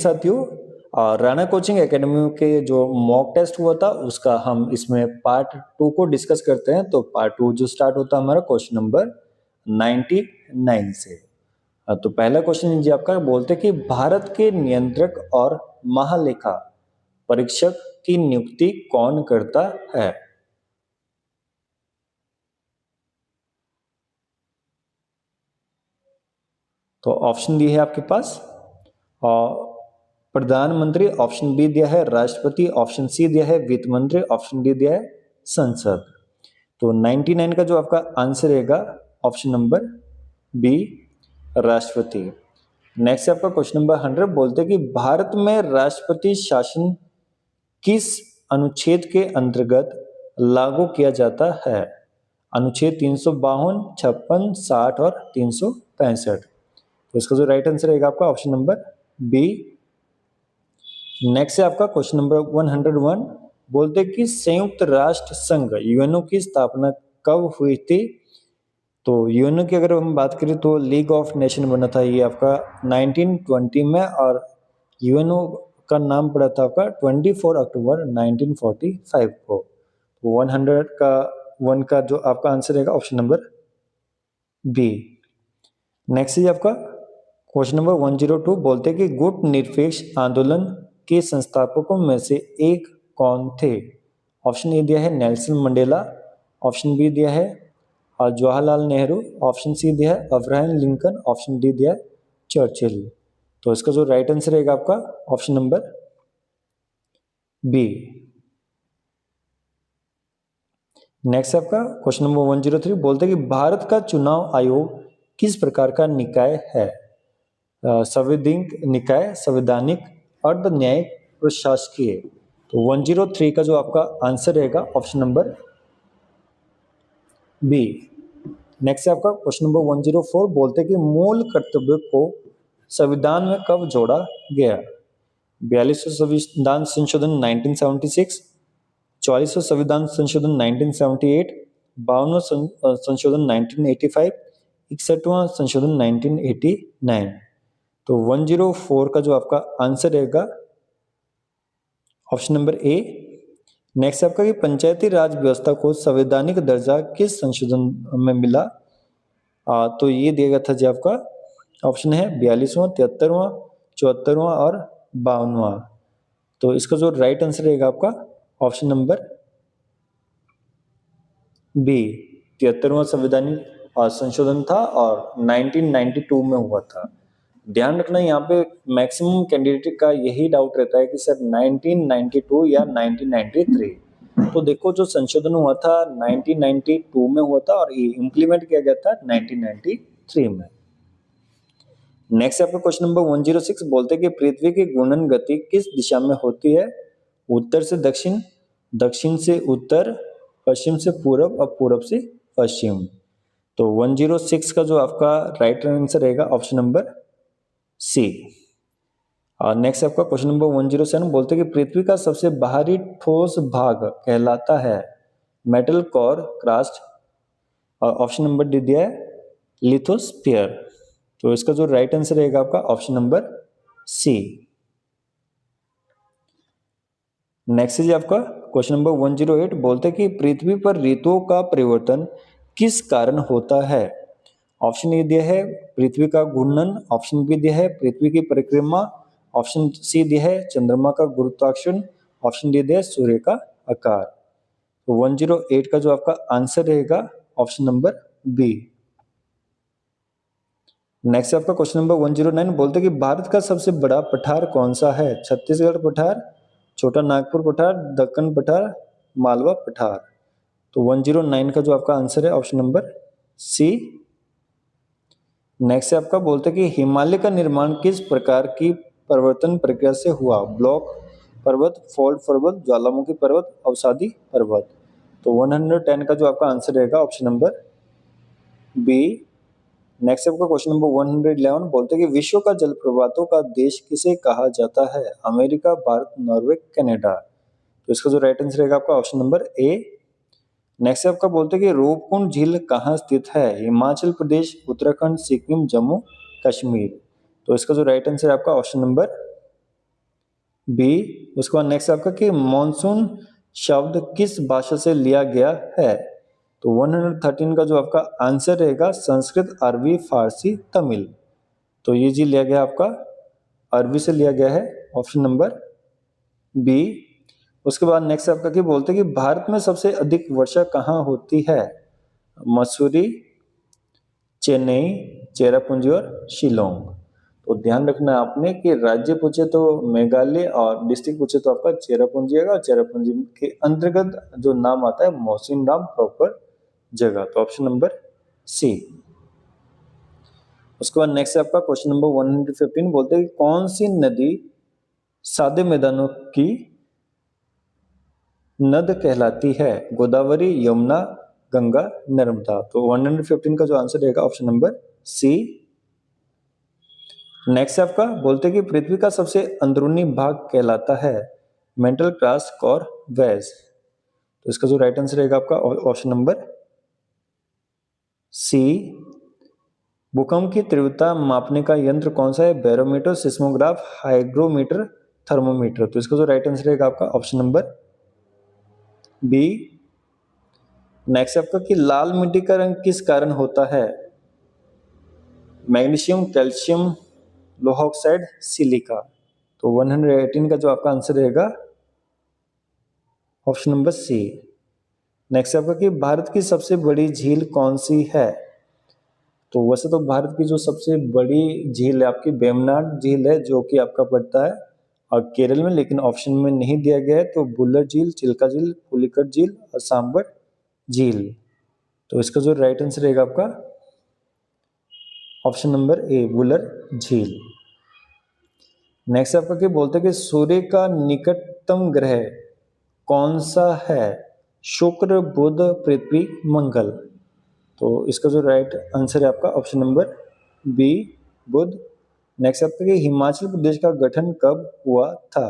साथियों, Rana coaching academy के जो मॉक टेस्ट हुआ था उसका हम इसमें पार्ट 2 को डिस्कस करते हैं। तो पार्ट 2 जो स्टार्ट होता है हमारा क्वेश्चन नंबर 99 से। तो पहला क्वेश्चन जी आपका बोलते कि भारत के नियंत्रक और महालेखा परीक्षक की नियुक्ति कौन करता है? तो ऑप्शन दी है आपके पास, प्रधानमंत्री, ऑप्शन बी दिया है राष्ट्रपति, ऑप्शन सी दिया है वित्त मंत्री, ऑप्शन डी दिया है संसद। तो 99 का जो आपका आंसर रहेगा ऑप्शन नंबर बी, राष्ट्रपति। नेक्स्ट आपका क्वेश्चन नंबर 100 बोलते हैं कि भारत में राष्ट्रपति शासन किस अनुच्छेद के अंतर्गत लागू किया जाता है? अनुच्छेद 352, 56, 60 और 365। तो इसका जो राइट आंसर रहेगा आपका ऑप्शन नंबर बी। नेक्स्ट है आपका क्वेश्चन नंबर 101 बोलते हैं कि संयुक्त राष्ट्र संघ यूएनओ की स्थापना कब हुई थी? तो यूएनओ की अगर हम बात करें तो लीग ऑफ नेशन बना था ये आपका 1920 में, और यूएनओ का नाम पड़ा था आपका 24 अक्टूबर 1945 को। तो 100 का 1 का जो आपका आंसर रहेगा ऑप्शन नंबर बी। नेक्स्ट है आपका क्वेश्चन नंबर 102 बोलते हैं कि गुट निरपेक्ष आंदोलन के संस्थापकों में से एक कौन थे? ऑप्शन ए दिया है नेल्सन मंडेला, ऑप्शन बी दिया है जवाहरलाल नेहरू, ऑप्शन सी दिया है अब्राहम लिंकन, ऑप्शन डी दिया है चर्चिल। तो इसका जो राइट आंसर रहेगा आपका ऑप्शन नंबर बी। नेक्स्ट आपका क्वेश्चन नंबर 103 बोलते हैं कि भारत का चुनाव आयोग किस प्रकार का निकाय है? संवैधानिक निकाय, संवैधानिक, अर्ध न्यायिक, प्रशासकीय। तो 103 का जो आपका आंसर रहेगा ऑप्शन नंबर बी। नेक्स्ट आपका क्वेश्चन नंबर 104 बोलते हैं कि मूल कर्तव्य को संविधान में कब जोड़ा गया? 42वां संविधान संशोधन 1976, 44वां संविधान संशोधन 1978, 52वां संशोधन 1985, 61वां संशोधन 1989। तो 104 का जो आपका आंसर रहेगा ऑप्शन नंबर ए। नेक्स्ट आपका कि पंचायती राज व्यवस्था को संवैधानिक दर्जा किस संशोधन में मिला? तो ये दिया गया था जी आपका ऑप्शन है 42वां, 73वां, 74वां और 52वां। तो इसका जो राइट आंसर रहेगा आपका ऑप्शन नंबर बी, 73वां संवैधानिक संशोधन था और 1992 में हुआ था। ध्यान रखना यहाँ पे मैक्सिमम कैंडिडेट का यही डाउट रहता है कि सर 1992 या 1993। तो देखो जो संशोधन हुआ था 1992 में हुआ था और ये इम्प्लीमेंट किया गया था 1993 में। नेक्स्ट आपका क्वेश्चन नंबर 106 बोलते हैं कि पृथ्वी की घूर्णन गति किस दिशा में होती है? उत्तर से दक्षिण, दक्षिण से उत्तर, पश्चिम से पूर्व और पूर्व से पश्चिम। तो 106 का जो आपका राइट आंसर रहेगा ऑप्शन नंबर सी। और नेक्स्ट आपका क्वेश्चन नंबर 107 बोलते हैं कि पृथ्वी का सबसे बाहरी ठोस भाग कहलाता है मेटल कोर, क्रस्ट, और ऑप्शन नंबर डी दिया है लिथोस्फीयर। तो इसका जो राइट आंसर रहेगा आपका ऑप्शन नंबर सी। नेक्स्ट है आपका क्वेश्चन नंबर 108 बोलते हैं कि पृथ्वी पर ऋतुओं का परिवर्तन किस कारण होता है? ऑप्शन ए दिया है पृथ्वी का घूर्णन, ऑप्शन बी दिया है पृथ्वी की परिक्रमा, ऑप्शन सी दिया है चंद्रमा का गुरुत्वाकर्षण, ऑप्शन डी दिया है सूर्य का आकार। तो 108 का जो आपका आंसर रहेगा ऑप्शन नंबर बी। नेक्स्ट आपका क्वेश्चन नंबर 109 बोलते हैं कि भारत का सबसे बड़ा पठार कौन सा है? छत्तीसगढ़ पठार, छोटा नागपुर पठार, दक्कन पठार, मालवा पठार। तो 109 का जो आपका आंसर है ऑप्शन नंबर सी। नेक्स्ट है आपका बोलते हैं कि हिमालय का निर्माण किस प्रकार की परिवर्तन प्रक्रिया से हुआ? ब्लॉक पर्वत, फोल्ड पर्वत, ज्वालामुखी पर्वत, अवसादी पर्वत। तो 110 का जो आपका आंसर रहेगा ऑप्शन नंबर बी। नेक्स्ट आपका क्वेश्चन नंबर 111 बोलते हैं कि विश्व का जलप्रपातों का देश किसे कहा जाता है? America, Bharat, Norway, Canada. तो इसका जो राइट आंसर रहेगा आपका ऑप्शन नंबर ए। नेक्स्ट आपका बोलते हैं कि रूपकुंड झील कहाँ स्थित है? हिमाचल प्रदेश, उत्तराखंड, सिक्किम, जम्मू कश्मीर। तो इसका जो राइट आंसर है आपका ऑप्शन नंबर बी। उसके बाद नेक्स्ट आपका कि मॉनसून शब्द किस भाषा से लिया गया है? तो 113 का जो आपका आंसर रहेगा संस्कृत, अरबी, फारसी, तमिल। तो ये जी लिया गया आपका अरबी से लिया गया है, ऑप्शन नंबर बी। उसके बाद नेक्स्ट आपका कि बोलते हैं कि भारत में सबसे अधिक वर्षा कहाँ होती है? मसूरी, चेन्नई, चेरापूंजी और शिलोंग। तो ध्यान रखना है आपने कि राज्य पूछे तो मेघालय और डिस्ट्रिक्ट पूछे तो आपका चेरापूंजी आएगा। चेरापूंजी के अंतर्गत जो नाम आता है मौसिनराम प्रॉपर जगह, तो ऑप्शन नंबर सी। उसके बाद नेक्स्ट आपका क्वेश्चन नंबर 115 बोलते हैं कि कौन सी नदी सादे मैदानों की नद कहलाती है? गोदावरी, यमुना, गंगा, नर्मदा। तो 115 का जो आंसर रहेगा ऑप्शन नंबर सी। नेक्स्ट आपका बोलते हैं कि पृथ्वी का सबसे अंदरूनी भाग कहलाता है? मेंटल, क्रस्ट और वेज। तो इसका जो राइट आंसर रहेगा आपका ऑप्शन नंबर सी। भूकंप की तीव्रता मापने का यंत्र कौन सा है? Barometer, seismograph, hygrometer, thermometer. तो इसका जो राइट आंसर रहेगा आपका ऑप्शन नंबर बी। नेक्स्ट आपका कि लाल मिट्टी का रंग किस कारण होता है? मैग्नीशियम, कैल्शियम, लोहा ऑक्साइड, सिलिका। तो 118 का जो आपका आंसर रहेगा ऑप्शन नंबर सी। नेक्स्ट आपका कि भारत की सबसे बड़ी झील कौन सी है? तो वैसे तो भारत की जो सबसे बड़ी झील है आपकी वेम्बनाड झील है, जो कि आपका पड़ता है और केरल में, लेकिन ऑप्शन में नहीं दिया गया है। तो बुल्लर झील, चिल्का झील, पुलिकट झील और सांबर झील। तो इसका जो राइट आंसर रहेगा आपका ऑप्शन नंबर ए, बुलर झील। नेक्स्ट आपका क्या बोलते हैं कि सूर्य का निकटतम ग्रह कौन सा है? शुक्र, बुध, पृथ्वी, मंगल। तो इसका जो राइट आंसर है आपका ऑप्शन नंबर बी, बुध। नेक्स्ट आपका कि हिमाचल प्रदेश का गठन कब हुआ था?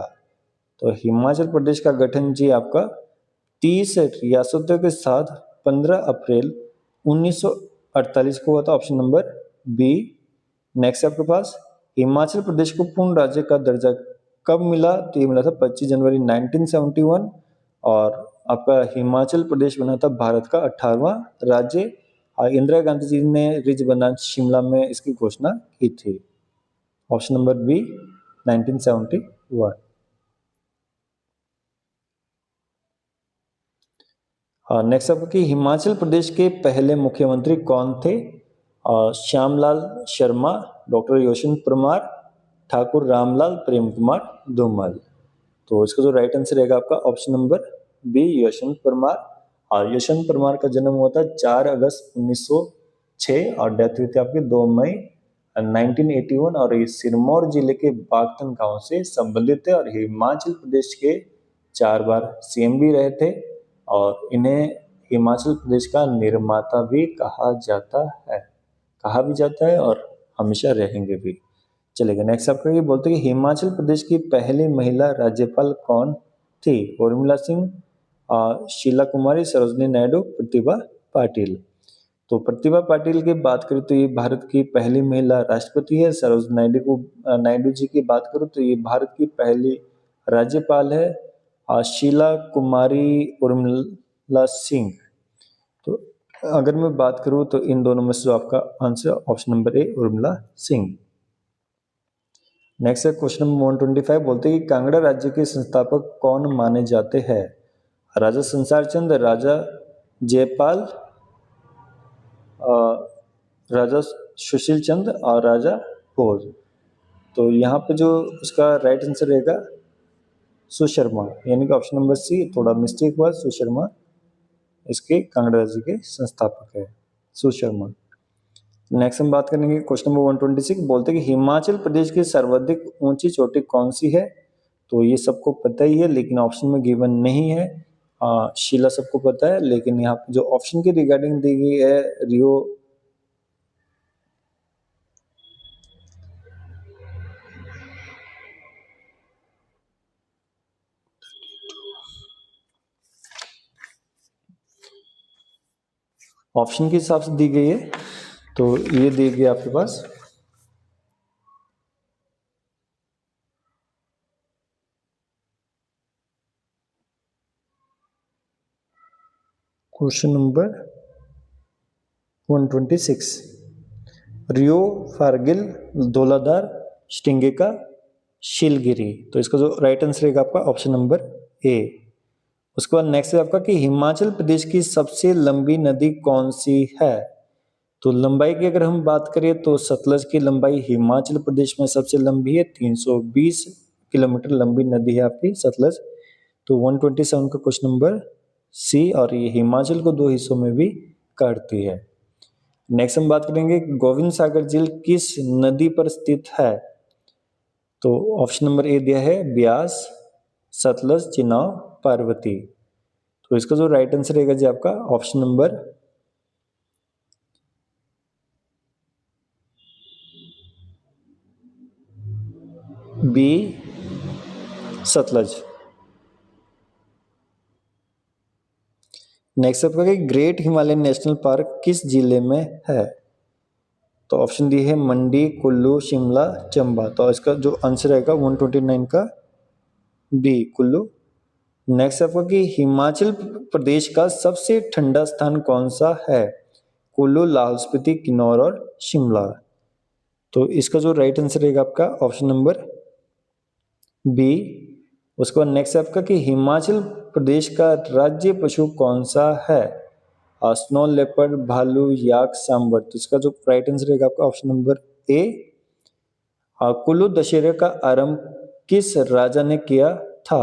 तो हिमाचल प्रदेश का गठन जी आपका 30 रियासतों के साथ 15 अप्रैल 1948 को हुआ था, ऑप्शन नंबर बी। नेक्स्ट आपके पास हिमाचल प्रदेश को पूर्ण राज्य का दर्जा कब मिला? तो ये मिला था 25 जनवरी 1971 और आपका हिमाचल प्रदेश बना था भारत का 18वां राज्य। इंदिरा गांधी जी ने रिज बनाम शिमला में इसकी घोषणा की थी, ऑप्शन नंबर बी 1971। नेक्स्ट आपको कि हिमाचल प्रदेश के पहले मुख्यमंत्री कौन थे? श्यामलाल शर्मा, डॉक्टर यशवंत परमार, ठाकुर रामलाल, प्रेम कुमार धूमल। तो इसका जो राइट आंसर रहेगा आपका option number B, Yashwant Parmar. और यशवंत परमार का जन्म हुआ था 4 अगस्त 1906 और डेथ हुई थी आपकी 2 मई 1981 और ये सिरमौर जिले के बागतन गांव से संबंधित है और हिमाचल प्रदेश के 4 बार सीएम भी रहे थे और इन्हें हिमाचल प्रदेश का निर्माता भी कहा जाता है, कहा भी जाता है और हमेशा रहेंगे भी। चलेगा नेक्स्ट आपका ये बोलते हैं कि हिमाचल प्रदेश की पहली महिला राज्यपाल कौन थी? उर्मिला सिंह, शीला कुमारी, सरोजनी नायडू, प्रतिभा पाटिल। तो प्रतिभा पाटिल की बात करें तो ये भारत की पहली महिला राष्ट्रपति है। सरोज नायडू जी की बात करूँ तो ये भारत की पहली राज्यपाल है। शीला कुमारी, उर्मिला सिंह। तो अगर मैं बात करूँ तो इन दोनों में से जो आपका answer option number A, Urmila Singh. Next है क्वेश्चन नंबर 125 बोलते हैं कि कांगड़ा राज्य के संस्थापक कौन माने जाते हैं? राजा संसार चंद, राजा जयपाल, राजा सुशील चंद और राजा भोज। तो यहाँ पे जो उसका राइट आंसर रहेगा सुशर्मा, यानी कि ऑप्शन नंबर सी, थोड़ा मिस्टेक हुआ, सुशर्मा इसके कांगड़ा राज्य के संस्थापक है, सुशर्मा। नेक्स्ट हम बात करेंगे क्वेश्चन नंबर 126 बोलते हैं कि हिमाचल प्रदेश की सर्वाधिक ऊंची चोटी कौन सी है? तो ये सबको पता ही है लेकिन ऑप्शन में गिवन नहीं है। शीला सबको पता है, लेकिन यहाँ पे जो ऑप्शन की रिगार्डिंग दी गई है रियो, ऑप्शन के हिसाब से दी गई है। तो ये दी गई आपके पास क्वेश्चन नंबर 126, रियो, फारगिल, धौलाधार, स्टिंगिका, शीलगिरी। तो इसका जो राइट आंसर रहेगा आपका ऑप्शन नंबर ए। उसके बाद नेक्स्ट है आपका कि हिमाचल प्रदेश की सबसे लंबी नदी कौन सी है। तो लंबाई की अगर हम बात करें तो सतलज की लंबाई हिमाचल प्रदेश में सबसे लंबी है, 320 किलोमीटर लंबी नदी है आपकी सतलज। तो 127 का क्वेश्चन नंबर सी, और ये हिमाचल को दो हिस्सों में भी काटती है। नेक्स्ट हम बात करेंगे गोविंद सागर झील किस नदी पर स्थित है। तो ऑप्शन नंबर ए दिया है ब्यास, सतलज, चिनाब, पार्वती। तो इसका जो राइट आंसर रहेगा जी आपका option number B, Sutlej. Next आपका कि ग्रेट हिमालयन नेशनल पार्क किस जिले में है। तो ऑप्शन दी है मंडी, कुल्लू, शिमला, चंबा। तो इसका जो आंसर रहेगा 129 का बी, कुल्लू। नेक्स्ट आपका कि हिमाचल प्रदेश का सबसे ठंडा स्थान कौन सा है। कुल्लू, लाहौल स्पीति, किन्नौर और शिमला। तो इसका जो राइट आंसर रहेगा आपका ऑप्शन नंबर बी। उसके बाद नेक्स्ट आपका कि हिमाचल प्रदेश का राज्य पशु कौन सा है। स्नो लेपर्ड, भालू, याक, सांबर। तो इसका जो राइट आंसर रहेगा आपका ऑप्शन नंबर ए। कुल्लू दशहरे का आरंभ किस राजा ने किया था।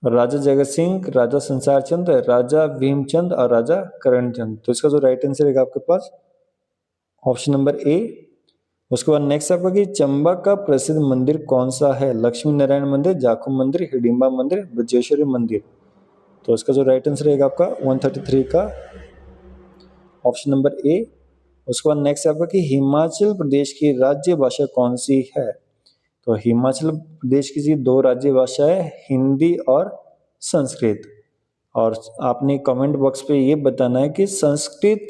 राजा जगत सिंह, राजा संसार चंद, राजा भीमचंद और राजा करणचंद। तो इसका जो राइट आंसर रहेगा आपके पास ऑप्शन नंबर ए। उसके बाद नेक्स्ट आपका कि चंबा का प्रसिद्ध मंदिर कौन सा है। लक्ष्मी नारायण मंदिर, जाखू मंदिर, हिडिंबा मंदिर, ब्रजेश्वरी मंदिर। तो इसका जो राइट आंसर रहेगा आपका 133 का ऑप्शन नंबर ए। उसके बाद नेक्स्ट आपका कि हिमाचल प्रदेश की राज्य भाषा कौन सी है। तो हिमाचल प्रदेश की दो राज्य भाषाएं हिंदी और संस्कृत। और आपने कमेंट बॉक्स पे ये बताना है कि संस्कृत,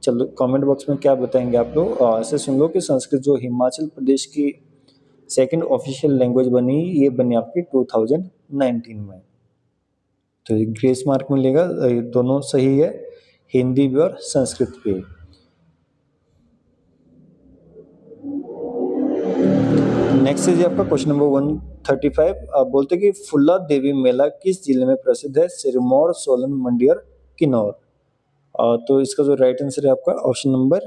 चलो कमेंट बॉक्स में क्या बताएंगे आप लोग, ऐसे सुन लो कि संस्कृत जो हिमाचल प्रदेश की सेकंड ऑफिशियल लैंग्वेज बनी, ये बनी आपकी 2019 में। तो ये ग्रेस मार्क मिलेगा, ये दोनों सही है, हिंदी भी और संस्कृत भी। नेक्स्ट है जी आपका क्वेश्चन नंबर 135। आप बोलते कि फुल्ला देवी मेला किस जिले में प्रसिद्ध है। सिरमौर, सोलन, मंडी और किन्नौर। तो इसका जो राइट आंसर है आपका ऑप्शन नंबर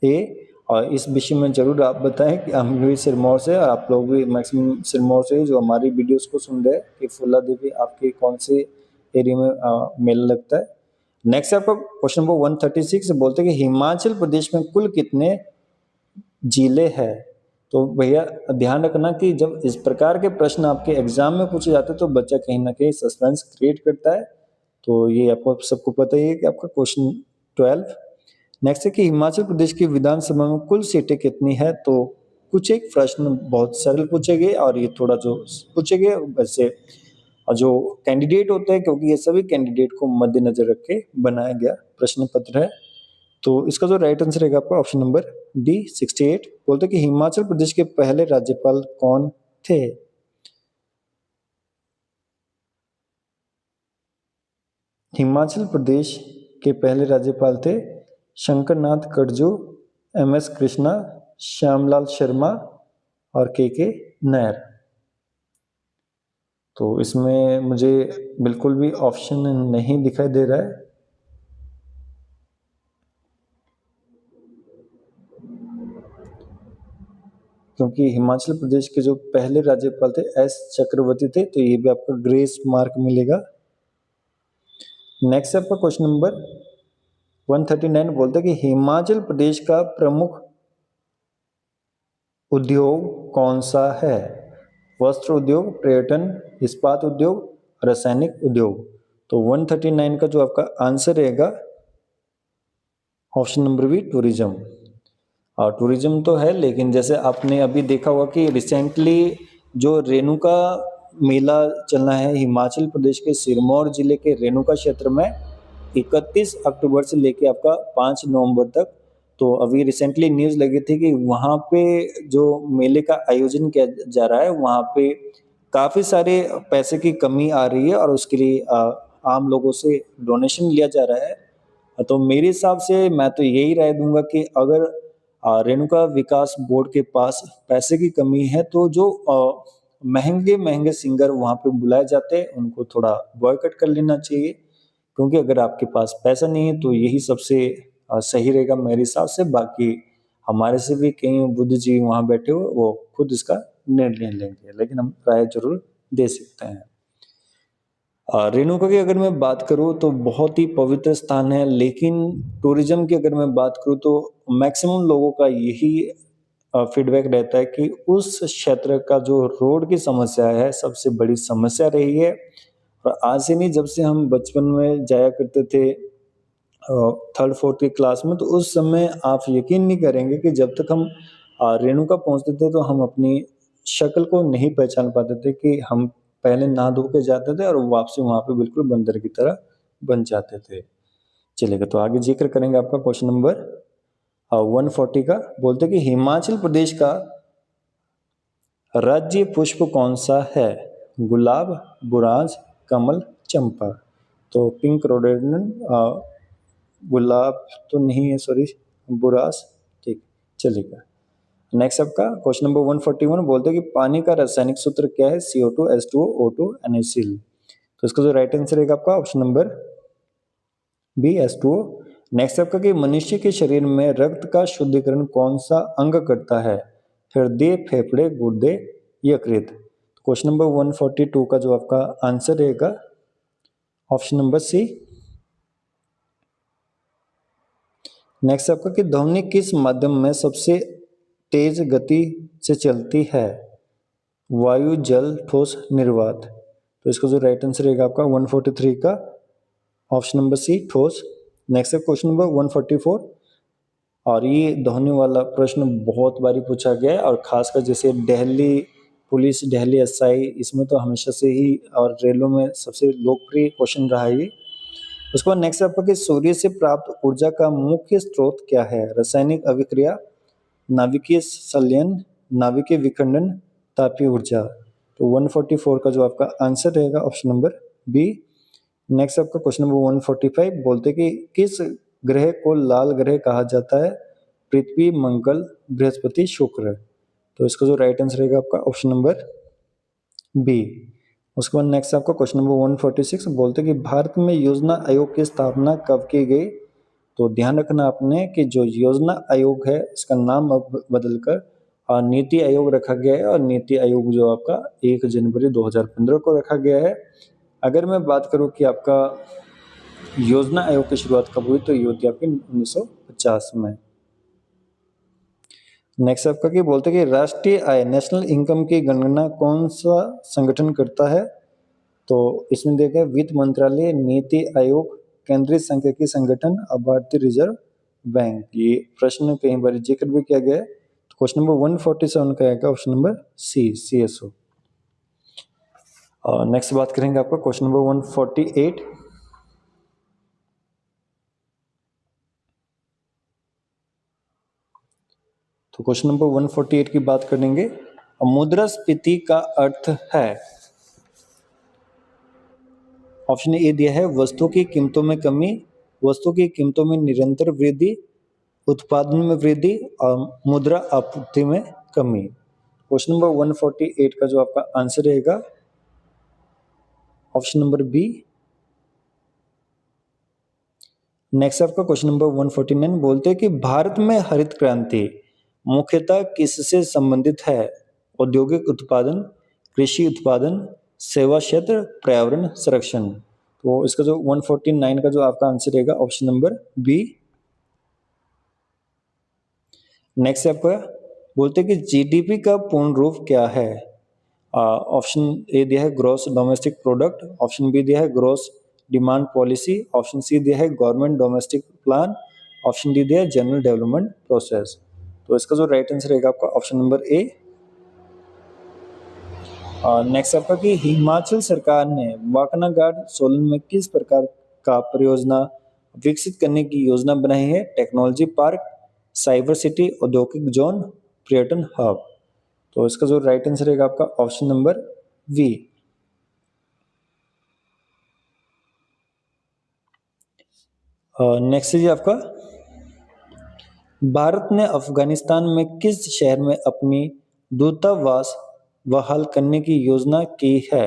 ए। और इस विषय में जरूर आप बताएं कि हम भी सिरमौर से, आप लोग भी मैक्सिमम सिरमौर से जो हमारी वीडियोस को सुन रहे हैं कि फुल्ला देवी आपके कौन से एरिया में मेला लगता है। नेक्स्ट आपका क्वेश्चन नंबर 136 बोलते हैं कि हिमाचल प्रदेश में कुल कितने जिले हैं। तो भैया ध्यान रखना कि जब इस प्रकार के प्रश्न आपके एग्जाम में पूछे जाते हैं तो बच्चा कहीं ना कहीं सस्पेंस क्रिएट करता है। तो ये आपको सबको पता ही है कि आपका क्वेश्चन 12। नेक्स्ट है कि हिमाचल प्रदेश की विधानसभा में कुल सीटें कितनी है। तो कुछ एक प्रश्न बहुत सरल पूछे गए और ये थोड़ा जो पूछे गए वैसे जो कैंडिडेट होते हैं, क्योंकि ये सभी कैंडिडेट को मद्देनजर रख के बनाया गया प्रश्न पत्र है। तो इसका जो राइट आंसर रहेगा आपका ऑप्शन नंबर डी, 68। बोलते कि हिमाचल प्रदेश के पहले राज्यपाल कौन थे। हिमाचल प्रदेश के पहले राज्यपाल थे शंकरनाथ कटजू, एम.एस. कृष्णा, श्यामलाल शर्मा और के नायर। तो इसमें मुझे बिल्कुल भी ऑप्शन नहीं दिखाई दे रहा है। क्योंकि हिमाचल प्रदेश के जो पहले राज्यपाल थे एस चक्रवर्ती थे, तो ये भी आपका ग्रेस मार्क मिलेगा। नेक्स्ट आपका क्वेश्चन नंबर 139 बोलता है कि हिमाचल प्रदेश का प्रमुख उद्योग कौन सा है। वस्त्र उद्योग, पर्यटन, इस्पात उद्योग, रासायनिक उद्योग। तो 139 का जो आपका आंसर रहेगा ऑप्शन नंबर बी, टूरिज्म। और टूरिज्म तो है, लेकिन जैसे आपने अभी देखा होगा कि रिसेंटली जो रेणुका मेला चलना है हिमाचल प्रदेश के सिरमौर जिले के रेणुका क्षेत्र में 31 अक्टूबर से लेके आपका 5 नवंबर तक। तो अभी रिसेंटली न्यूज़ लगी थी कि वहाँ पे जो मेले का आयोजन किया जा रहा है, वहाँ पे काफ़ी सारे पैसे की कमी आ रही है और उसके लिए आम लोगों से डोनेशन लिया जा रहा है, तो मेरे हिसाब से मैं तो यही राय दूंगा कि अगर रेणुका विकास बोर्ड के पास पैसे की कमी है तो जो महंगे महंगे सिंगर वहां पे बुलाए जाते हैं उनको थोड़ा बॉयकट कर लेना चाहिए, क्योंकि अगर आपके पास पैसा नहीं है तो यही सबसे सही रहेगा मेरे हिसाब से। बाकी हमारे से भी कई बुद्धिजीवी वहां बैठे हो, वो खुद इसका निर्णय लेंगे, लेकिन हम राय जरूर दे सकते हैं। रेणुका की अगर मैं बात करूँ तो बहुत ही पवित्र स्थान है, लेकिन टूरिज्म की अगर मैं बात करूँ तो मैक्सिमम लोगों का यही फीडबैक रहता है कि उस क्षेत्र का जो रोड की समस्या है सबसे बड़ी समस्या रही है। और आज से नहीं, जब से हम बचपन में जाया करते थे थर्ड फोर्थ की क्लास में, तो उस समय आप यकीन नहीं करेंगे कि जब तक हम रेणुका पहुंचते थे तो हम अपनी शक्ल को नहीं पहचान पाते थे कि हम पहले नहा धो के जाते थे और वापसी वहां पे बिल्कुल बंदर की तरह बन जाते थे। चलेगा, तो आगे जिक्र करेंगे आपका क्वेश्चन नंबर 140 का। बोलते कि हिमाचल प्रदेश का राज्य पुष्प कौन सा है? गुलाब, बुरांस, कमल, चंपा। तो पिंक रोडेंडन, गुलाब तो नहीं है, सॉरी, बुरास। ठीक, चलेगा। नेक्स्ट आपका क्वेश्चन नंबर 141 बोलते हैं कि पानी का रासायनिक सूत्र क्या है? CO2, H2O, O2, NaCl। तो इसका जो राइट आंसर रहेगा आपका option number B, H2O। Next आपका कि मनुष्य के शरीर में रक्त का शुद्धिकरण कौन सा अंग करता है? हृदय, फेफड़े, गुर्दे, यकृत। क्वेश्चन नंबर 142 का जो आपका आंसर रहेगा ऑप्शन नंबर सी। नेक्स्ट आपका कि ध्वनि किस माध्यम में सबसे तेज गति से चलती है? वायु, जल, ठोस, निर्वात। तो इसका जो राइट आंसर रहेगा आपका 143 का ऑप्शन नंबर सी, ठोस। नेक्स्ट है क्वेश्चन नंबर 144, और ये ध्वनि वाला प्रश्न बहुत बारी पूछा गया है, और खासकर जैसे दिल्ली पुलिस, दिल्ली SI, इसमें तो हमेशा से ही, और रेलों में सबसे लोकप्रिय क्वेश्चन रहा है ये। उसके बाद नेक्स्ट आपका कि सूर्य से प्राप्त ऊर्जा का मुख्य स्रोत क्या है? रासायनिक अभिक्रिया, नाभिकीय संलयन, नाभिकीय विखंडन, तापीय ऊर्जा। तो 144 का जो आपका आंसर रहेगा ऑप्शन नंबर बी। नेक्स्ट आपका क्वेश्चन नंबर 145 बोलते कि किस ग्रह को लाल ग्रह कहा जाता है? पृथ्वी, मंगल, बृहस्पति, शुक्र। तो इसका जो राइट आंसर रहेगा आपका ऑप्शन नंबर बी। उसके बाद नेक्स्ट आपका क्वेश्चन नंबर 146 बोलते कि भारत में योजना आयोग की स्थापना कब की गई? तो ध्यान रखना आपने कि जो योजना आयोग है इसका नाम अब बदलकर नीति आयोग रखा गया है, और नीति आयोग जो आपका 1 जनवरी 2015 को रखा गया है। अगर मैं बात करूं कि आपका योजना आयोग की शुरुआत कब हुई, तो ये होती है आपकी 1950 में। नेक्स्ट आपका क्या बोलते हैं कि राष्ट्रीय आय, नेशनल इनकम की गणना कौन सा संगठन करता है? तो इसमें देखा वित्त मंत्रालय, नीति आयोग, केंद्रीय सांख्यिकी संगठन, और भारतीय रिजर्व बैंक। ये प्रश्न कई बार जिक्र भी किया गया है। तो क्वेश्चन नंबर 147 का आएगा ऑप्शन नंबर सी, CSO। और नेक्स्ट बात करेंगे आपका क्वेश्चन नंबर 148। तो क्वेश्चन नंबर 148 की बात करेंगे। मुद्रास्फीति का अर्थ है? ऑप्शन ए दिया है वस्तु की कीमतों में कमी, वस्तु की कीमतों में निरंतर वृद्धि, उत्पादन में वृद्धि, और मुद्रा आपूर्ति में कमी। क्वेश्चन नंबर 148 का जो आपका आंसर रहेगा ऑप्शन नंबर बी। नेक्स्ट आपका क्वेश्चन नंबर 149 बोलते हैं कि भारत में हरित क्रांति मुख्यतः किससे संबंधित है? औद्योगिक उत्पादन, कृषि उत्पादन, सेवा क्षेत्र, पर्यावरण संरक्षण। तो इसका जो 149 का जो आपका आंसर रहेगा ऑप्शन नंबर बी। नेक्स्ट आपका बोलते हैं कि GDP का पूर्ण रूप क्या है? ऑप्शन ए दिया है gross domestic product, option B दिया है gross demand policy, option C दिया है government domestic plan, option D दिया है जनरल डेवलपमेंट प्रोसेस। तो इसका जो राइट आंसर रहेगा आपका ऑप्शन नंबर ए। नेक्स्ट आपका कि हिमाचल सरकार ने वाकनाघाट सोलन में किस प्रकार का परियोजना विकसित करने की योजना बनाई है? टेक्नोलॉजी पार्क, साइबर सिटी, औद्योगिक जोन, पर्यटन हब। तो इसका जो राइट आंसर रहेगा आपका ऑप्शन नंबर वी। नेक्स्ट है जी आपका, भारत ने अफगानिस्तान में किस शहर में अपनी दूतावास बहाल करने की योजना की है?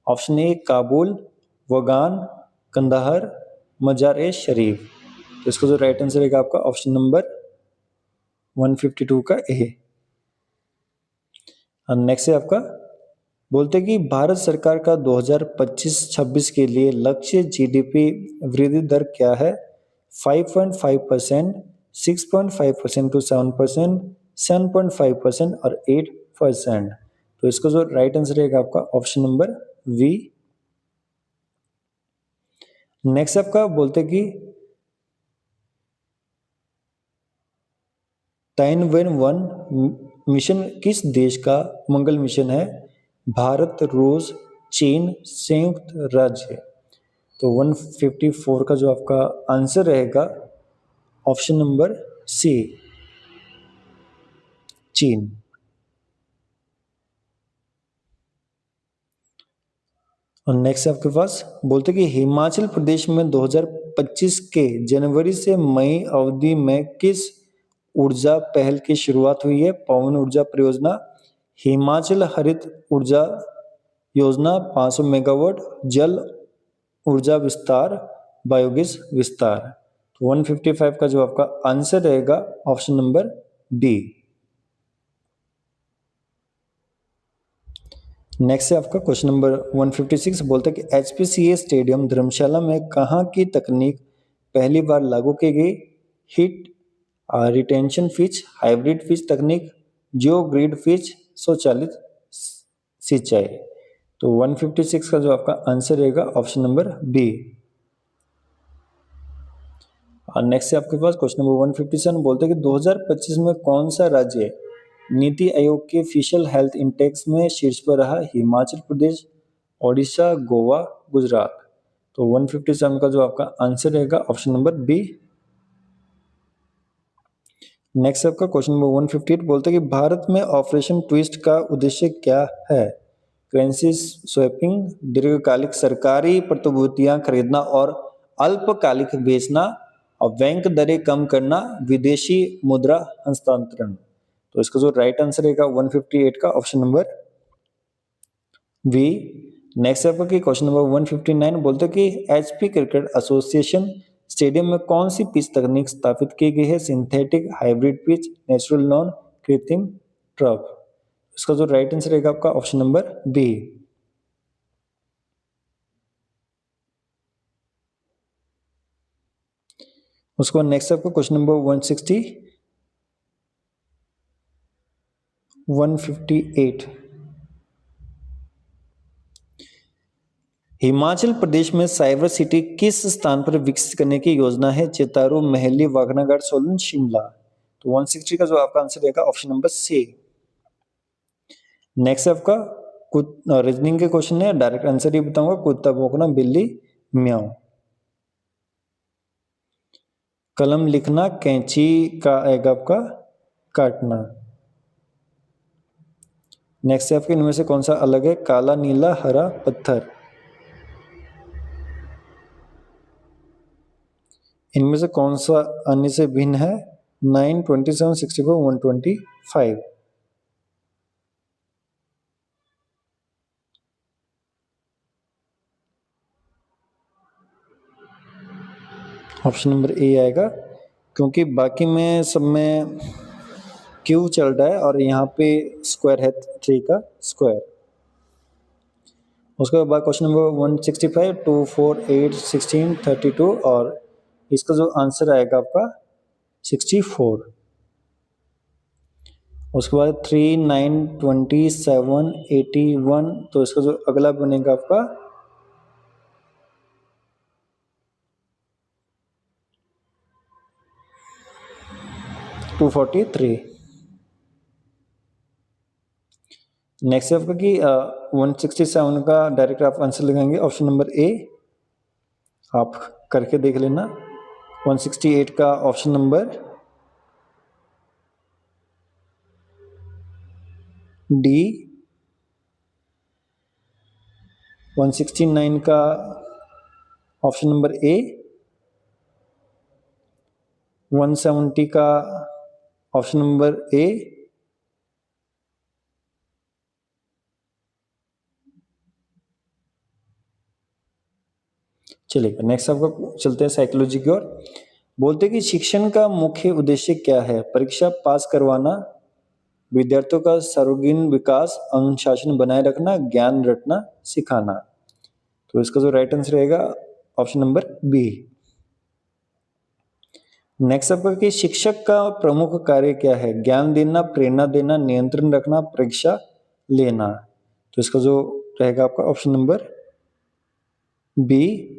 ऑप्शन ए काबुल, वगान, कंदाहार, मजार ए शरीफ। तो इसका जो राइट आंसर रहेगा आपका ऑप्शन नंबर 152 का ए। नेक्स्ट है आपका, बोलते कि भारत सरकार का 2025-26 के लिए लक्ष्य जीडीपी वृद्धि दर क्या है? 5.5%, 6.5% टू 7%, 7.5% और 8%। तो इसका जो राइट आंसर रहेगा आपका ऑप्शन नंबर वी। नेक्स्ट आपका बोलते कि टाइनवेन-1 मिशन किस देश का मंगल मिशन है? भारत, रूस, चीन, संयुक्त राज्य। तो 154 का जो आपका आंसर रहेगा ऑप्शन नंबर सी, चीन। और नेक्स्ट आपके पास बोलते कि हिमाचल प्रदेश में 2025 के जनवरी से मई अवधि में किस ऊर्जा पहल की शुरुआत हुई है? पवन ऊर्जा परियोजना, हिमाचल हरित ऊर्जा योजना 500 मेगावाट, जल ऊर्जा विस्तार, बायोगैस विस्तार। तो 155 का जो आपका आंसर रहेगा ऑप्शन नंबर डी। नेक्स्ट है आपका क्वेश्चन नंबर 156, बोलता है कि एचपीसीए स्टेडियम धर्मशाला में कहाँ की तकनीक पहली बार लागू की गई? Heat retention pitch, hybrid pitch तकनीक, जियो ग्रिड पिच, स्वचालित सिंचाई। तो 156 का जो आपका आंसर रहेगा ऑप्शन नंबर बी। और नेक्स्ट है आपके पास क्वेश्चन नंबर 157, बोलते हैं कि 2025 में कौन सा राज्य नीति आयोग के ऑफिशियल हेल्थ इंडेक्स में शीर्ष पर रहा? हिमाचल प्रदेश, ओडिशा, गोवा, गुजरात। तो 157 का जो आपका आंसर रहेगा ऑप्शन नंबर बी। नेक्स्ट आपका क्वेश्चन नंबर 158, बोलते हैं कि भारत में ऑपरेशन ट्विस्ट का उद्देश्य क्या है? करेंसी स्वैपिंग, दीर्घकालिक सरकारी प्रतिभूतियां खरीदना और अल्पकालिक बेचना, और बैंक दरें कम करना, विदेशी मुद्रा हस्तांतरण। तो इसका जो राइट आंसर रहेगा 158 का ऑप्शन नंबर वी। नेक्स्ट आपका कि क्वेश्चन नंबर 159, बोलते हैं कि एचपी क्रिकेट एसोसिएशन स्टेडियम में कौन सी पिच तकनीक स्थापित की गई है? Synthetic, hybrid pitch, natural lawn, कृत्रिम टर्फ। इसका जो राइट आंसर रहेगा आपका ऑप्शन नंबर बी। उसको नेक्स्ट आपका क्वेश्चन नंबर 160, 158, हिमाचल प्रदेश में साइबर सिटी किस स्थान पर विकसित करने की योजना है? चितारू, महली, वाघनागढ़, सोलन, शिमला। तो 160 का जो आपका आंसर रहेगा ऑप्शन नंबर सी। नेक्स्ट आपका रीजनिंग के क्वेश्चन है, डायरेक्ट आंसर ही बताऊंगा। कुत्ता भौंकना, बिल्ली म्याऊं। कलम लिखना, कैंची का आएगा आपका काटना। नेक्स्ट आपके इनमें से कौन सा अलग है? काला, नीला, हरा, पत्थर। इनमें से कौन सा अन्य से भिन्न है? 9, 27, 64, 125। ऑप्शन नंबर ए आएगा, क्योंकि बाकी में सब में क्यू चल रहा है और यहाँ पे स्क्वायर है 3 का स्क्वायर। उसके बाद क्वेश्चन नंबर 165, 2, 4, 8, 16, 32 और इसका जो आंसर आएगा आपका 64। उसके बाद 3, 9, 27, 81, तो इसका जो अगला बनेगा आपका 243। नेक्स्ट आपका कि 167 का डायरेक्ट आप आंसर लगाएंगे ऑप्शन नंबर ए, आप करके देख लेना। 168 का ऑप्शन नंबर डी, 169 का ऑप्शन नंबर ए, 170 का ऑप्शन नंबर ए। चलिए नेक्स्ट आपका चलते हैं साइकोलॉजी की ओर। बोलते हैं कि शिक्षण का मुख्य उद्देश्य क्या है? परीक्षा पास करवाना, विद्यार्थियों का सर्वांगीण विकास, अनुशासन बनाए रखना, ज्ञान रटना सिखाना। तो इसका जो राइट आंसर रहेगा ऑप्शन नंबर बी। नेक्स्ट आपका कि शिक्षक का प्रमुख कार्य क्या है? ज्ञान देना, प्रेरणा देना, नियंत्रण रखना, परीक्षा लेना। तो इसका जो रहेगा आपका ऑप्शन नंबर बी।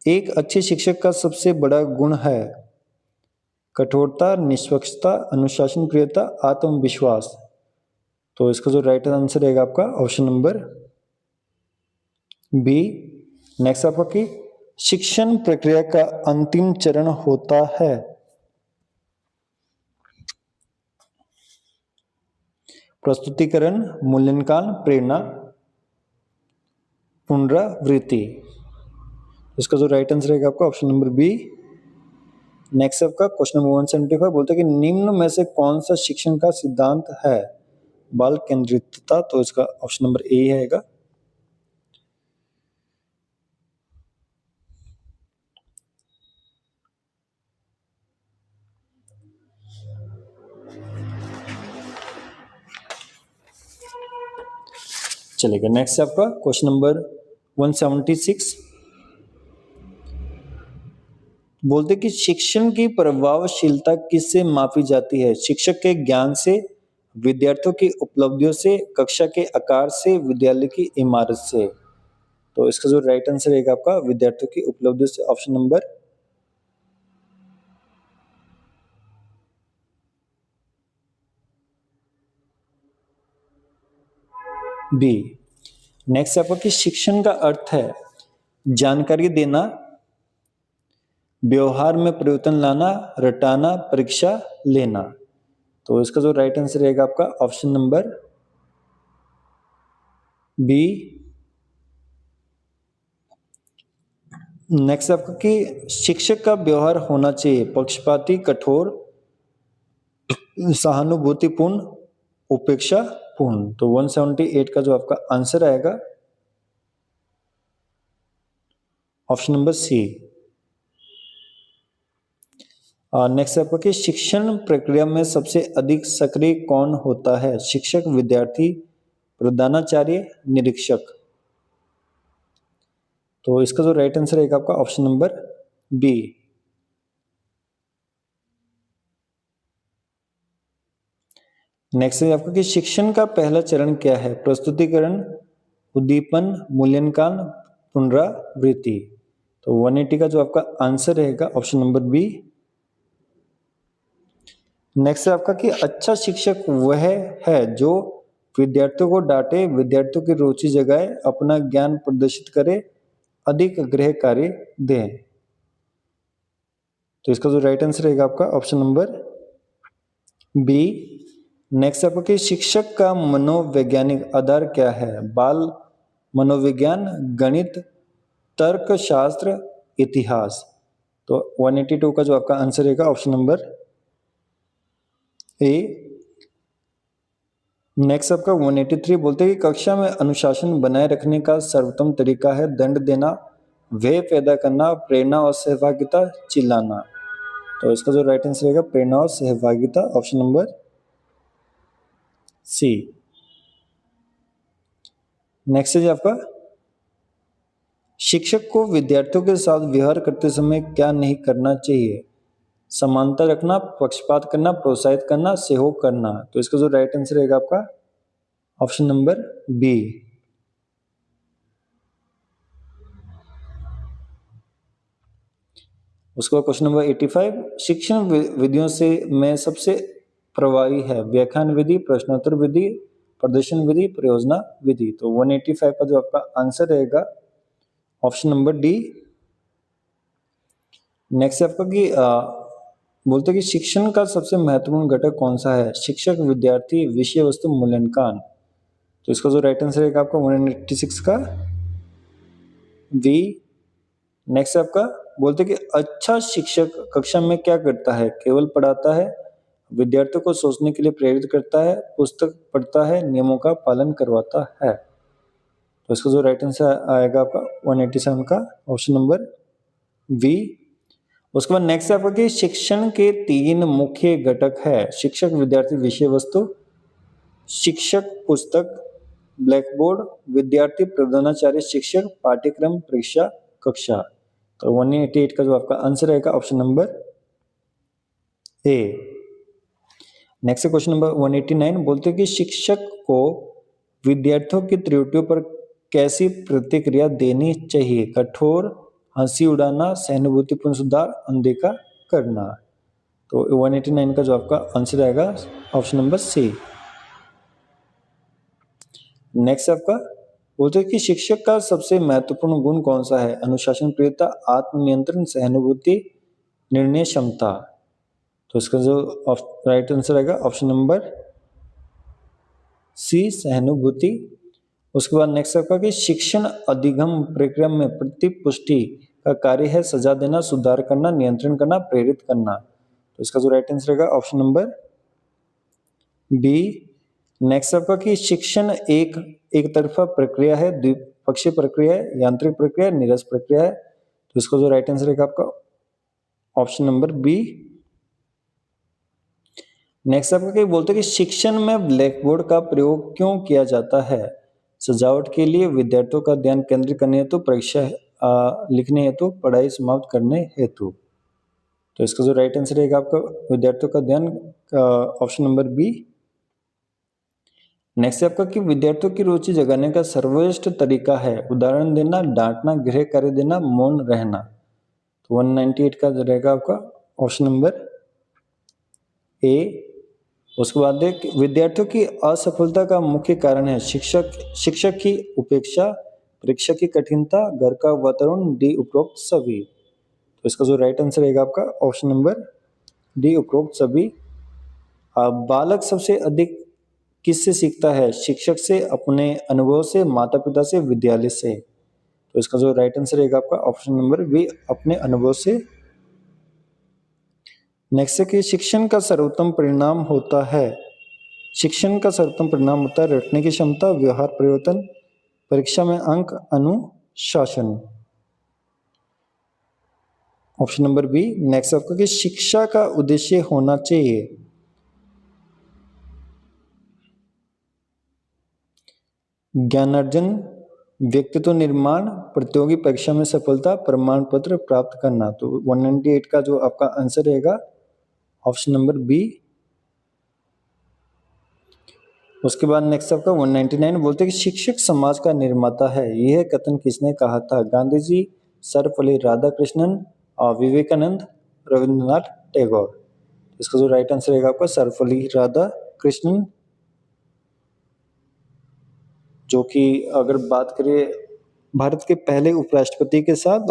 एक अच्छे शिक्षक का सबसे बड़ा गुण है कठोरता, निष्पक्षता, अनुशासन, प्रियता, आत्मविश्वास। तो इसका जो राइट आंसर रहेगा आपका ऑप्शन नंबर बी। नेक्स्ट आपका कि शिक्षण प्रक्रिया का अंतिम चरण होता है प्रस्तुतिकरण, मूल्यांकन, प्रेरणा, पुनरावृत्ति। इसका जो राइट आंसर रहेगा आपका ऑप्शन नंबर बी। नेक्स्ट आपका क्वेश्चन नंबर 175 बोलते हैं कि निम्न में से कौन सा शिक्षण का सिद्धांत है? बाल केंद्रितता। तो इसका ऑप्शन नंबर ए रहेगा। चलेगा नेक्स्ट आपका क्वेश्चन नंबर 176 बोलते कि शिक्षण की प्रभावशीलता किससे मापी जाती है? शिक्षक के ज्ञान से, विद्यार्थियों की उपलब्धियों से, कक्षा के आकार से, विद्यालय की इमारत से। तो इसका जो राइट आंसर रहेगा आपका विद्यार्थियों की उपलब्धियों से, ऑप्शन नंबर बी। नेक्स्ट आपका कि शिक्षण का अर्थ है जानकारी देना, व्यवहार में परिवर्तन लाना, रटाना, परीक्षा लेना। तो इसका जो राइट आंसर रहेगा आपका ऑप्शन नंबर बी। नेक्स्ट आपका कि शिक्षक का व्यवहार होना चाहिए पक्षपाती, कठोर, सहानुभूतिपूर्ण, उपेक्षापूर्ण। तो 178 का जो आपका आंसर आएगा ऑप्शन नंबर सी। नेक्स्ट आपका कि शिक्षण प्रक्रिया में सबसे अधिक सक्रिय कौन होता है? शिक्षक, विद्यार्थी, प्रधानाचार्य, निरीक्षक। तो इसका जो राइट आंसर रहेगा आपका ऑप्शन नंबर बी। नेक्स्ट है आपका कि शिक्षण का पहला चरण क्या है? प्रस्तुतिकरण, उद्दीपन, मूल्यांकन, पुनरावृत्ति। तो 180 का जो आपका आंसर रहेगा ऑप्शन नंबर बी। नेक्स्ट है आपका कि अच्छा शिक्षक वह है जो विद्यार्थियों को डांटे, विद्यार्थियों की रुचि जगाए, अपना ज्ञान प्रदर्शित करे, अधिक गृह कार्य दे। तो इसका जो राइट आंसर रहेगा आपका ऑप्शन नंबर बी। नेक्स्ट आपका कि शिक्षक का मनोवैज्ञानिक आधार क्या है? बाल मनोविज्ञान, गणित, तर्कशास्त्र, इतिहास। तो 182 का जो आपका आंसर रहेगा ऑप्शन नंबर ए। नेक्स्ट आपका 183 बोलते हैं कि कक्षा में अनुशासन बनाए रखने का सर्वोत्तम तरीका है दंड देना, भय पैदा करना, प्रेरणा और सहभागिता, चिल्लाना। तो इसका जो राइट आंसर रहेगा प्रेरणा और सहभागिता, ऑप्शन नंबर सी। नेक्स्ट है आपका शिक्षक को विद्यार्थियों के साथ व्यवहार करते समय क्या नहीं करना चाहिए? समानता रखना, पक्षपात करना, प्रोत्साहित करना, सहयोग करना। तो इसका जो राइट आंसर रहेगा आपका ऑप्शन नंबर बी। उसके बाद क्वेश्चन नंबर 85 शिक्षण विधियों से में सबसे प्रभावी है व्याख्यान विधि, प्रश्नोत्तर विधि, प्रदर्शन विधि, परियोजना विधि। तो 185 का जो आपका आंसर रहेगा ऑप्शन नंबर डी। नेक्स्ट आपका कि बोलते कि शिक्षण का सबसे महत्वपूर्ण घटक कौन सा है? शिक्षक, विद्यार्थी, विषय वस्तु, मूल्यांकन। तो इसका जो राइट आंसर रहेगा आपका 186 का वी। नेक्स्ट आपका बोलते कि अच्छा शिक्षक कक्षा में क्या करता है? केवल पढ़ाता है, विद्यार्थियों को सोचने के लिए प्रेरित करता है, पुस्तक पढ़ता है, नियमों का पालन करवाता है। तो इसका जो राइट आंसर आएगा आपका 187 का ऑप्शन नंबर बी। उसके बाद नेक्स्ट है आपका कि शिक्षण के 3 मुख्य घटक है। शिक्षक, विद्यार्थी, विषय वस्तु। शिक्षक, पुस्तक, ब्लैक बोर्ड, विद्यार्थी, प्रधानाचार्य, शिक्षक, पाठ्यक्रम, परीक्षा, कक्षा। तो 188 का जो आपका आंसर रहेगा option number A. Next question number 189 बोलते हैं कि शिक्षक को विद्यार्थियों की त्रुटियों पर कैसी प्रतिक्रिया देनी चाहिए? कठोर, हंसी उड़ाना, सहानुभूतिपूर्ण सुधार, अनदेखा करना। तो 189 का जो आपका आंसर आएगा ऑप्शन नंबर सी। नेक्स्ट आपका बोलते हैं कि शिक्षक का सबसे महत्वपूर्ण गुण कौन सा है? अनुशासन, प्रियता, आत्मनियंत्रण, सहानुभूति, निर्णय क्षमता। तो इसका जो राइट आंसर आएगा ऑप्शन नंबर सी, सहानुभूति। उसके बाद नेक्स्ट आपका कि शिक्षण अधिगम प्रक्रिया में प्रतिपुष्टि का कार्य है सजा देना, सुधार करना, नियंत्रण करना, प्रेरित करना। तो इसका जो राइट आंसर रहेगा ऑप्शन नंबर बी। नेक्स्ट आपका कि शिक्षण एक तरफा प्रक्रिया है, द्विपक्षीय प्रक्रिया है, यांत्रिक प्रक्रिया है, नीरस प्रक्रिया है। तो इसका जो राइट आंसर रहेगा आपका ऑप्शन नंबर बी। नेक्स्ट आपका क्या बोलते हैं कि शिक्षण में ब्लैक बोर्ड का प्रयोग क्यों किया जाता है? सजावट के लिए, विद्यार्थियों का ध्यान केंद्रित करने हेतु, परीक्षा लिखने हेतु, पढ़ाई समाप्त करने हेतु। तो इसका जो राइट आंसर रहेगा आपका विद्यार्थियों का ध्यान ऑप्शन नंबर बी। नेक्स्ट आपका कि विद्यार्थियों की रुचि जगाने का सर्वश्रेष्ठ तरीका है? उदाहरण देना, डांटना, गृह कार्य देना, मौन रहना। तो 198 का जो रहेगा आपका ऑप्शन नंबर ए। उसके बाद एक विद्यार्थियों की असफलता का मुख्य कारण है शिक्षक की उपेक्षा, परीक्षा की कठिनता, घर का वातावरण, डी उपरोक्त सभी। तो इसका जो राइट आंसर रहेगा आपका ऑप्शन नंबर डी, उपरोक्त सभी। बालक सबसे अधिक किससे सीखता है? शिक्षक से, अपने अनुभव से, माता पिता से, विद्यालय से। तो इसका जो राइट आंसर रहेगा आपका ऑप्शन नंबर बी, अपने अनुभव से। नेक्स्ट है कि शिक्षण का सर्वोत्तम परिणाम होता है। शिक्षण का सर्वोत्तम परिणाम होता है रटने की क्षमता, व्यवहार परिवर्तन, परीक्षा में अंक, अनुशासन। Option number B. नेक्स्ट आपका कि शिक्षा का उद्देश्य होना चाहिए? ज्ञानार्जन, व्यक्तित्व निर्माण, प्रतियोगी परीक्षा में सफलता, प्रमाण पत्र प्राप्त करना। तो 198 का जो आपका आंसर रहेगा ऑप्शन नंबर बी। उसके बाद नेक्स्ट आपका 199 बोलते हैं कि शिक्षक समाज का निर्माता है। यह कथन किसने कहा था? गांधी जी, सर्वपल्ली राधाकृष्णन, विवेकानंद, रविंद्रनाथ टैगोर। इसका जो राइट आंसर रहेगा आपका सर्वपल्ली राधाकृष्णन, जो कि अगर बात करें भारत के पहले उपराष्ट्रपति के साथ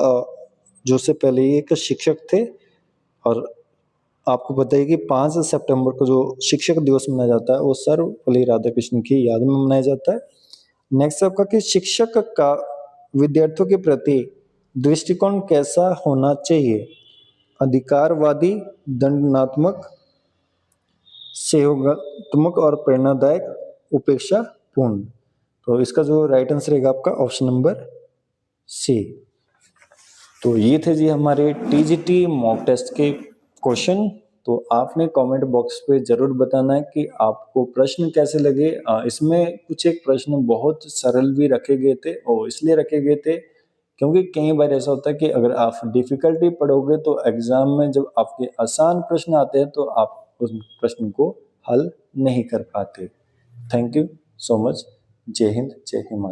जो से पहले ये एक शिक्षक थे। और आपको पता है कि 5 सितंबर को जो शिक्षक दिवस मनाया जाता है वो सर्वपल्ली राधाकृष्णन की याद में मनाया जाता है। नेक्स्ट आपका कि शिक्षक का विद्यार्थियों के प्रति दृष्टिकोण कैसा होना चाहिए? अधिकारवादी, दंडात्मक, सहयोगात्मक और प्रेरणादायक, उपेक्षापूर्ण। तो इसका जो राइट आंसर रहेगा आपका ऑप्शन नंबर सी। तो ये थे जी हमारे टीजीटी मॉक टेस्ट के क्वेश्चन। तो आपने कमेंट बॉक्स पे जरूर बताना है कि आपको प्रश्न कैसे लगे। इसमें कुछ एक प्रश्न बहुत सरल भी रखे गए थे और इसलिए रखे गए थे क्योंकि कई बार ऐसा होता है कि अगर आप डिफिकल्टी पढ़ोगे तो एग्जाम में जब आपके आसान प्रश्न आते हैं तो आप उस प्रश्न को हल नहीं कर पाते। Thank you so much. जय हिंद, जय हिमालय।